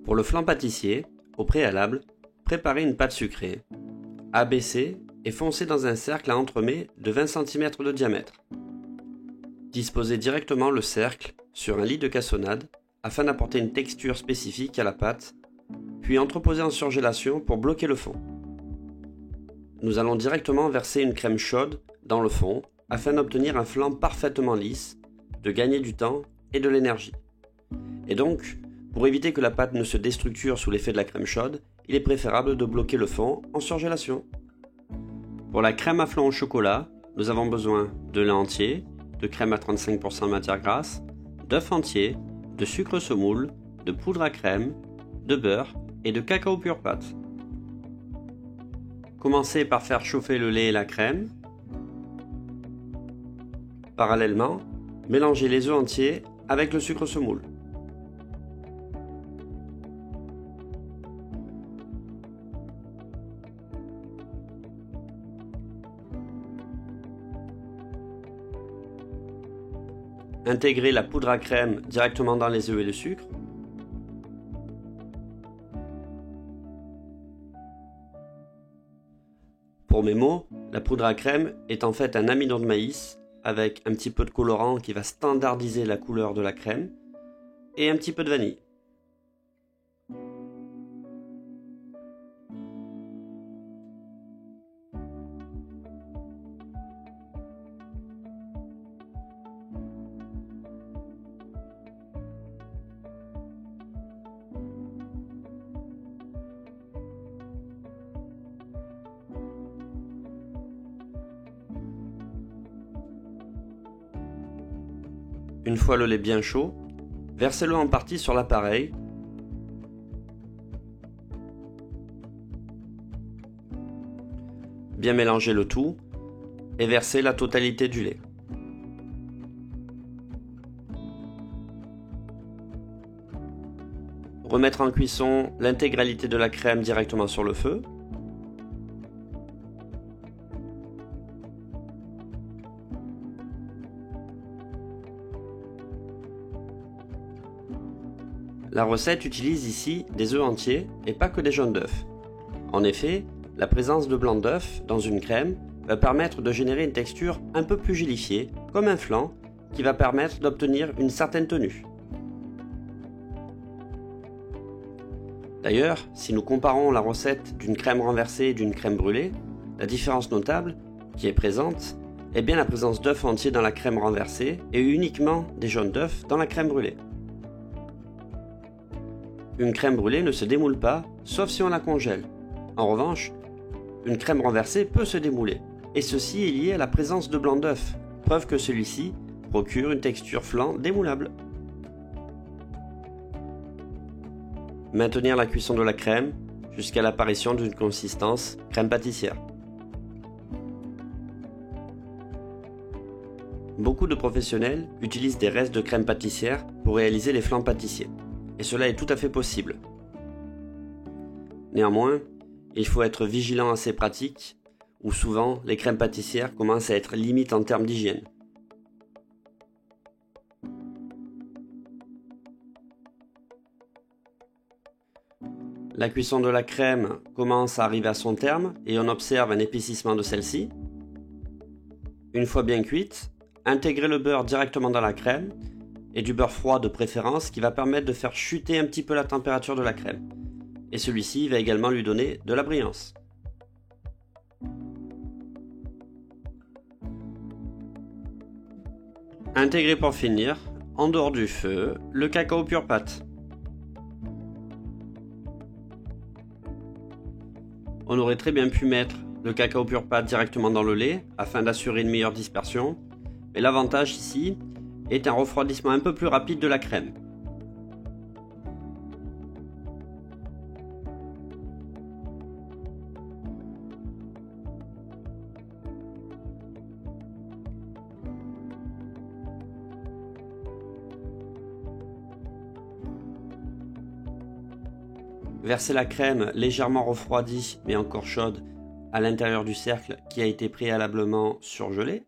Pour le flan pâtissier, au préalable, préparez une pâte sucrée. Abaissez et foncez dans un cercle à entremets de 20 cm de diamètre. Disposez directement le cercle sur un lit de cassonade afin d'apporter une texture spécifique à la pâte, puis entreposez en surgélation pour bloquer le fond. Nous allons directement verser une crème chaude dans le fond afin d'obtenir un flan parfaitement lisse, de gagner du temps et de l'énergie. Et donc, pour éviter que la pâte ne se déstructure sous l'effet de la crème chaude, il est préférable de bloquer le fond en surgélation. Pour la crème à flan au chocolat, nous avons besoin de lait entier, de crème à 35% matière grasse, d'œufs entiers, de sucre semoule, de poudre à crème, de beurre et de cacao pur pâte. Commencez par faire chauffer le lait et la crème. Parallèlement, mélangez les œufs entiers avec le sucre semoule. Intégrez la poudre à crème directement dans les œufs et le sucre. Pour mes mots, la poudre à crème est en fait un amidon de maïs avec un petit peu de colorant qui va standardiser la couleur de la crème et un petit peu de vanille. Une fois le lait bien chaud, versez-le en partie sur l'appareil. Bien mélanger le tout et versez la totalité du lait. Remettre en cuisson l'intégralité de la crème directement sur le feu. La recette utilise ici des œufs entiers et pas que des jaunes d'œufs. En effet, la présence de blanc d'œuf dans une crème va permettre de générer une texture un peu plus gélifiée, comme un flan, qui va permettre d'obtenir une certaine tenue. D'ailleurs, si nous comparons la recette d'une crème renversée et d'une crème brûlée, la différence notable qui est présente est bien la présence d'œufs entiers dans la crème renversée et uniquement des jaunes d'œufs dans la crème brûlée. Une crème brûlée ne se démoule pas, sauf si on la congèle. En revanche, une crème renversée peut se démouler, et ceci est lié à la présence de blanc d'œuf, preuve que celui-ci procure une texture flan démoulable. Maintenir la cuisson de la crème jusqu'à l'apparition d'une consistance crème pâtissière. Beaucoup de professionnels utilisent des restes de crème pâtissière pour réaliser les flans pâtissiers. Et cela est tout à fait possible. Néanmoins, il faut être vigilant à ces pratiques, où souvent les crèmes pâtissières commencent à être limites en termes d'hygiène. La cuisson de la crème commence à arriver à son terme et on observe un épaississement de celle-ci. Une fois bien cuite, intégrez le beurre directement dans la crème, et du beurre froid de préférence qui va permettre de faire chuter un petit peu la température de la crème. Et celui-ci va également lui donner de la brillance. Intégrez pour finir, en dehors du feu, le cacao pur pâte. On aurait très bien pu mettre le cacao pur pâte directement dans le lait afin d'assurer une meilleure dispersion, mais l'avantage ici est un refroidissement un peu plus rapide de la crème. Versez la crème légèrement refroidie mais encore chaude à l'intérieur du cercle qui a été préalablement surgelé.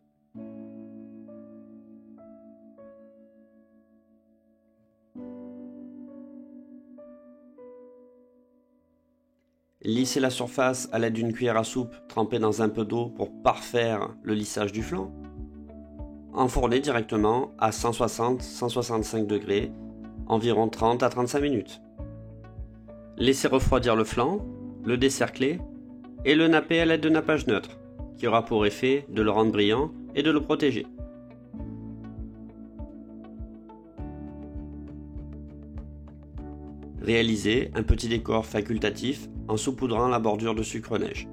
lisser la surface à l'aide d'une cuillère à soupe trempée dans un peu d'eau pour parfaire le lissage du flan. Enfourner directement à 160-165 degrés, environ 30 à 35 minutes. Laisser refroidir le flan, le décercler et le napper à l'aide de nappage neutre, qui aura pour effet de le rendre brillant et de le protéger. Réaliser un petit décor facultatif en saupoudrant la bordure de sucre neige.